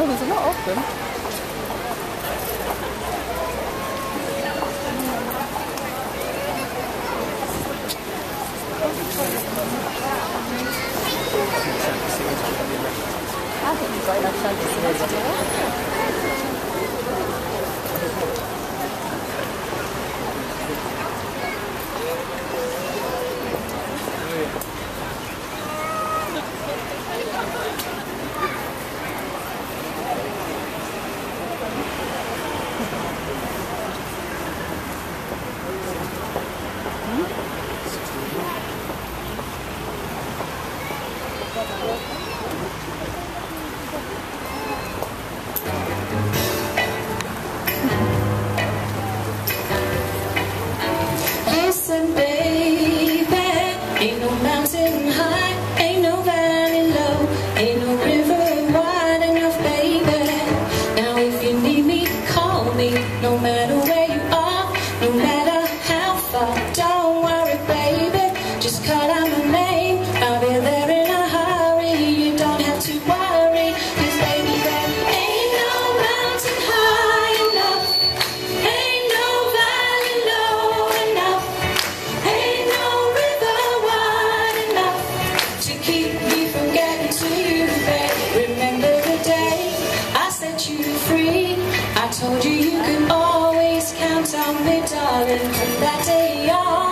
Oh, there's a lot of them. I think you've got enough chances. Listen, baby, ain't no mountain high, ain't no valley low, ain't no river wide enough, baby. Now if you need me, call me, no matter where you are, no matter how far. Don't worry, baby, just call out my name, I'll be there in a hurry. You don't have to worry, 'cause baby, there ain't no mountain high enough, ain't no valley low enough, ain't no river wide enough to keep me from getting to you, babe. Remember the day I set you free, I told you you could always count on me, darling. From that day on,